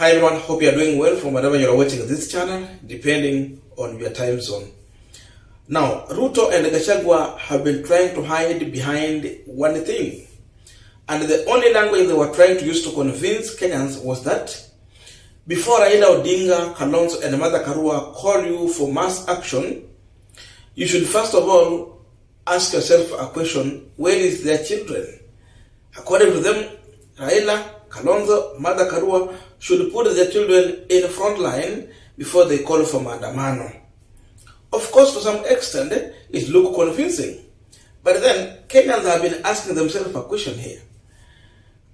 Hi everyone, hope you are doing well from wherever you are watching this channel, depending on your time zone. Now, Ruto and Gachagua have been trying to hide behind one thing. And the only language they were trying to use to convince Kenyans was that before Raila Odinga, Kalonzo and Mother Karua call you for mass action, you should first of all ask yourself a question: where is their children? According to them, Raila, Kalonzo, Mother Karua should put their children in the front line before they call for maandamano. Of course, to some extent, it looks convincing. But then, Kenyans have been asking themselves a question here.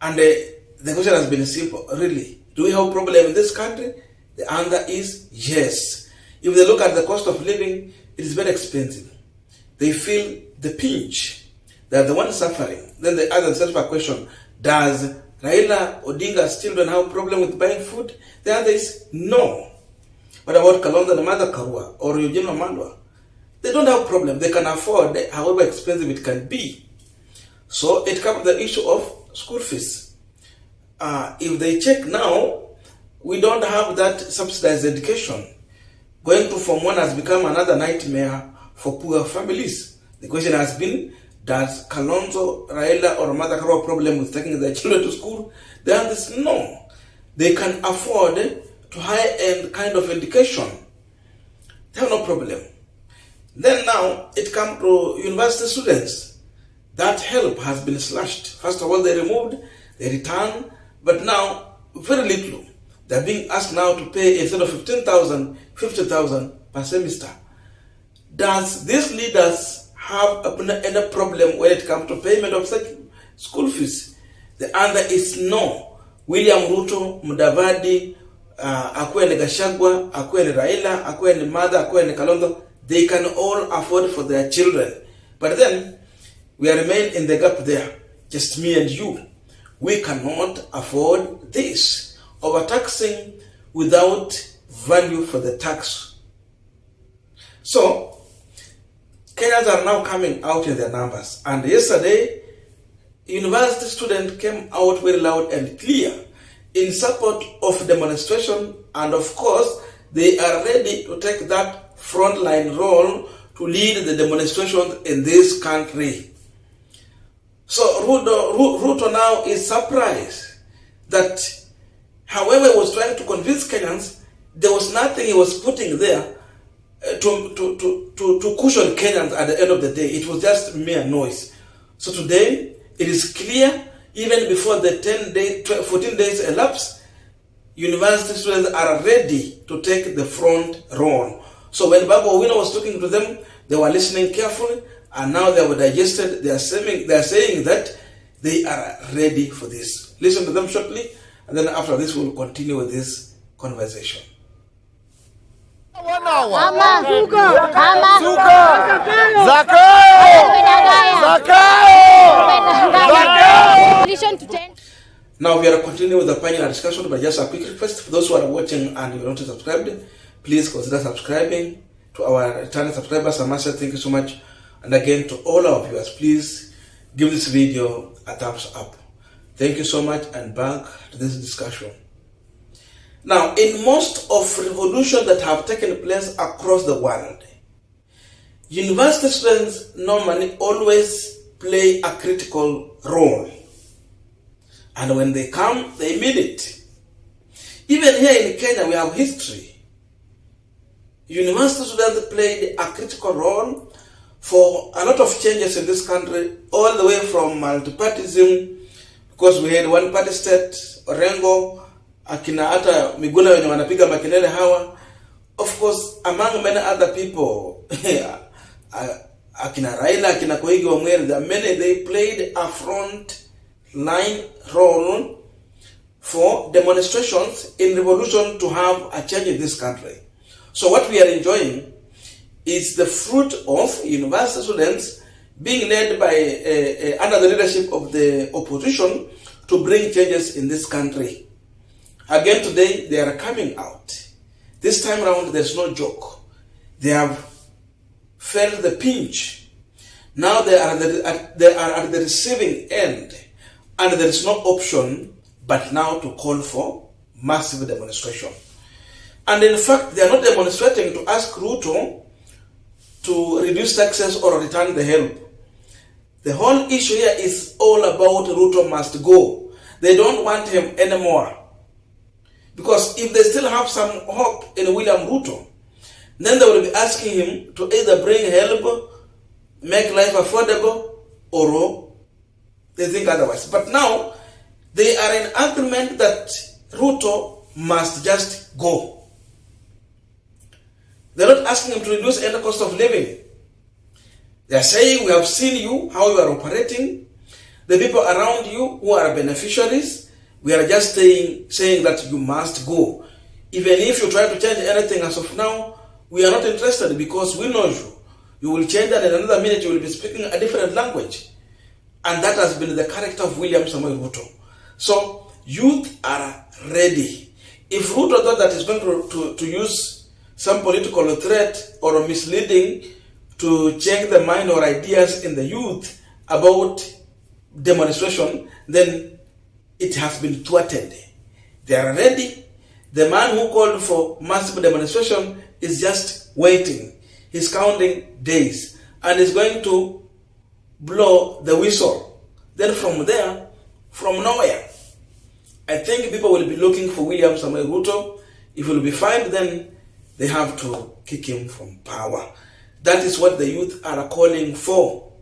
And the question has been simple. Really, do we have a problem in this country? The answer is yes. If they look at the cost of living, it is very expensive. They feel the pinch. They are the ones suffering. Then they ask themselves a question: does Raila Odinga's children have a problem with buying food? The answer is no. What about Kalonzo and Mother Karua or Eugene Wamalwa? They don't have a problem. They can afford however expensive it can be. So it comes to the issue of school fees. If they check now, we don't have that subsidized education. Going to Form 1 has become another nightmare for poor families. The question has been, does Kalonzo, Raila or Mother Karua have a problem with taking their children to school? The answer is no. They can afford to high-end kind of education. They have no problem. Then now, it comes to university students. That help has been slashed. First of all, they removed, they returned, but now, very little. They're being asked now to pay, instead of 15,000, 50,000 per semester. Does these leaders have any problem when it comes to payment of such school fees? The answer is no. William Ruto, Mudavadi, Akwe Gachagua, Akwe Raila, Akwe Mother, Akwe Kalonzo, they can all afford for their children. But then, we remain in the gap there, just me and you. We cannot afford this. Overtaxing without value for the tax. So, Kenyans are now coming out in their numbers. And yesterday, university students came out very loud and clear in support of demonstration, and of course, they are ready to take that frontline role to lead the demonstrations in this country. So Ruto now is surprised that however he was trying to convince Kenyans, there was nothing he was putting there to cushion Kenyans at the end of the day. It was just mere noise. So today, it is clear, even before the 14 days elapse, university students are ready to take the front role. So when Babu Owino was talking to them, they were listening carefully, and now they were digested. They are saying that they are ready for this. Listen to them shortly, and then after this, we'll continue with this conversation. Now we are continuing with the panel discussion, but just a quick request for those who are watching and you are not subscribed, please consider subscribing. To our returning subscribers, I must say thank you so much. And again, to all our viewers, please give this video a thumbs up. Thank you so much, and back to this discussion. Now, in most of revolutions that have taken place across the world, university students normally always play a critical role. And when they come, they mean it. Even here in Kenya, we have history. University students played a critical role for a lot of changes in this country, all the way from multipartyism, because we had one party state, Orengo, akina hata Miguna wenye wanapiga makelele hawa. Of course, among many other people, akina Raila, akina Koigi Wamwere, there are many, they played a front line role for demonstrations in revolution to have a change in this country. So what we are enjoying is the fruit of university students being led by under the leadership of the opposition to bring changes in this country. Again today, they are coming out. This time around, there's no joke. They have felt the pinch. Now they are at the receiving end, and there is no option but now to call for massive demonstration. And in fact, they are not demonstrating to ask Ruto to reduce taxes or return the help. The whole issue here is all about Ruto must go. They don't want him anymore. Because if they still have some hope in William Ruto, then they will be asking him to either bring help, make life affordable, or they think otherwise. But now, they are in agreement that Ruto must just go. They're not asking him to reduce any cost of living. They're saying, we have seen you, how you are operating, the people around you who are beneficiaries, we are just saying that you must go. Even if you try to change anything as of now, we are not interested because we know you. You will change that in another minute, you will be speaking a different language. And that has been the character of William Samoei Ruto. So, youth are ready. If Ruto thought that he's going to use some political threat or misleading to change the mind or ideas in the youth about demonstration, then it has been thwarted. They are ready. The man who called for massive demonstration is just waiting. He's counting days and is going to blow the whistle. Then from there, from nowhere, I think people will be looking for William Samoei Ruto. If he will be fined, then they have to kick him from power. That is what the youth are calling for.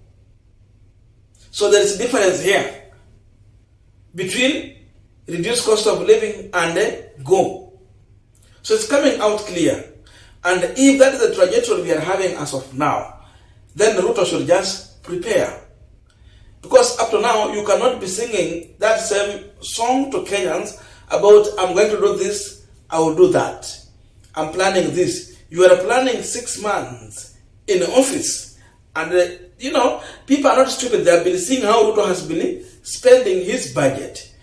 So there is a difference here between reduced cost of living and go. So it's coming out clear. And if that is the trajectory we are having as of now, then Ruto should just prepare. Because up to now, you cannot be singing that same song to Kenyans about, I'm going to do this, I will do that. I'm planning this. You are planning 6 months in office. And, people are not stupid. They have been seeing how Ruto has been spending his budget.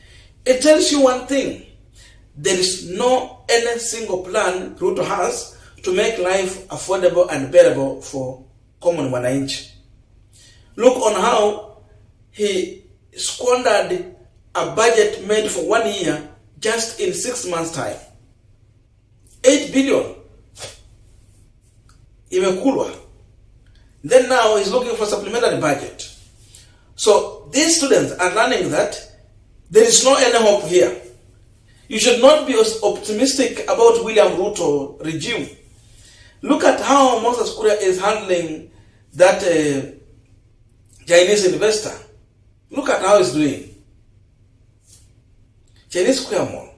It tells you one thing. There is no any single plan Ruto has to make life affordable and bearable for common wananchi. Look on how he squandered a budget made for 1 year just in 6 months' time. 8 billion. Imekulwa. Then now he's looking for supplementary budget. So these students are learning that there is no any hope here. You should not be optimistic about William Ruto regime. Look at how Moses Kuria is handling that Chinese investor. Look at how he's doing. Chinese Square Mall.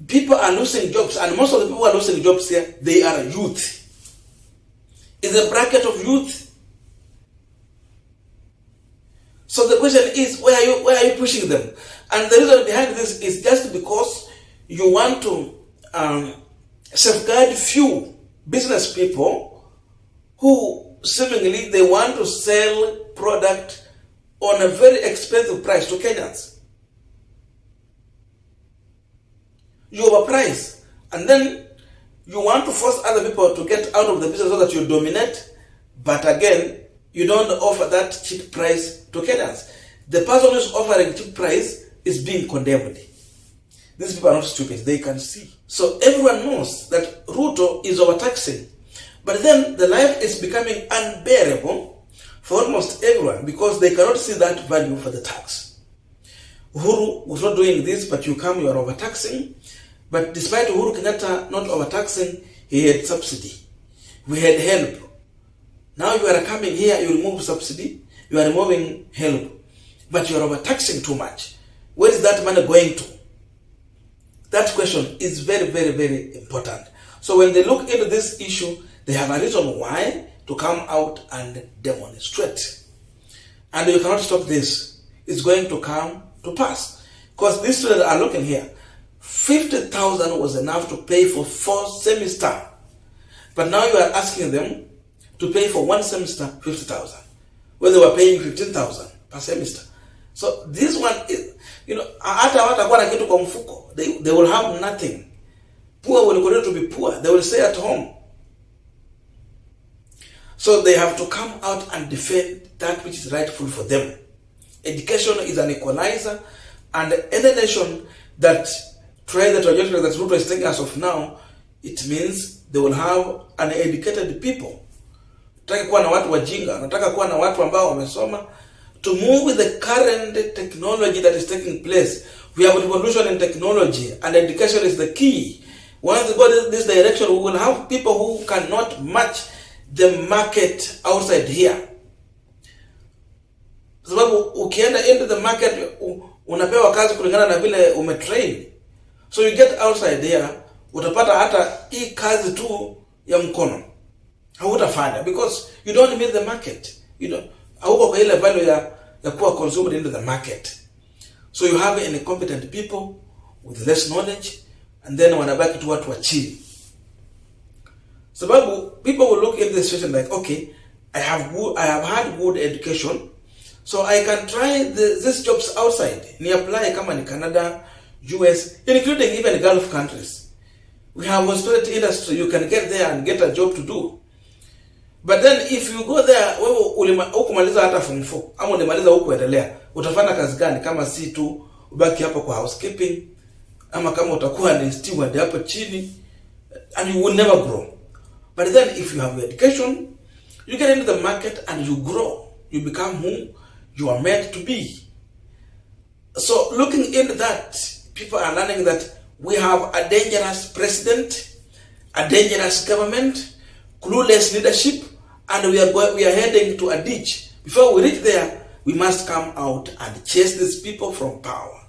People are losing jobs, and most of the people who are losing jobs here, they are youth. It's a bracket of youth. So the question is, where are you pushing them? And the reason behind this is just because you want to safeguard few business people who seemingly they want to sell product on a very expensive price to Kenyans. You overprice, and then you want to force other people to get out of the business so that you dominate, but again, you don't offer that cheap price to Kenyans. The person who is offering cheap price is being condemned. These people are not stupid, they can see. So everyone knows that Ruto is overtaxing. But then the life is becoming unbearable for almost everyone because they cannot see that value for the tax. Uhuru was not doing this, but you are overtaxing. But despite Uhuru Kenyatta not overtaxing, he had subsidy. We had help. Now you are coming here, you remove subsidy, you are removing help. But you are overtaxing too much. Where is that money going to? That question is very, very, very important. So when they look into this issue, they have a reason why to come out and demonstrate. And you cannot stop this. It's going to come to pass. Because these students are looking here. 50,000 was enough to pay for 4 semesters. But now you are asking them to pay for 1 semester 50,000. When they were paying 15,000 per semester. So this one is, hata watakuwa na kitu kwa mfuko. They will have nothing. Poor will continue to be poor. They will stay at home. So they have to come out and defend that which is rightful for them. Education is an equalizer, And any nation that tries the trajectory that Ruto is taking as of now, it means they will have uneducated people. Nataka kuwa na watu wajinga, nataka kuwa na watu ambao wamesoma. To move with the current technology that is taking place, we have a revolution in technology, and education is the key. Once we go this direction, we will have people who cannot match the market outside here. Sababu ukienda into the market, unapewa kazi kulingana na vile umetrain. So you get outside here, utapata hata hii kazi tu ya mkono hautafanya, because you don't meet the market. You don't, hauko kwa ile value ya kuwa consumed into the market. So you have incompetent people with less knowledge, and then wanabaki tu watu wa chini. Sababu people will look in this situation like, okay, I have had good education, so I can try these jobs outside. Ni apply kama ni Canada, US, including even Gulf countries. We have hospitality industry, you can get there and get a job to do. But then if you go there, wewe hukumaliza hata form 4 ama ulimaliza hukuendelea, utafanya kazi gani kama si tu ubaki hapo kwa housekeeping, ama kama utakuwa ni steward hapo chini, and you will never grow. But then if you have education, you get into the market and you grow. You become who you are meant to be. So looking into that, people are learning that we have a dangerous president, a dangerous government, clueless leadership, and we are heading to a ditch. Before we reach there, we must come out and chase these people from power.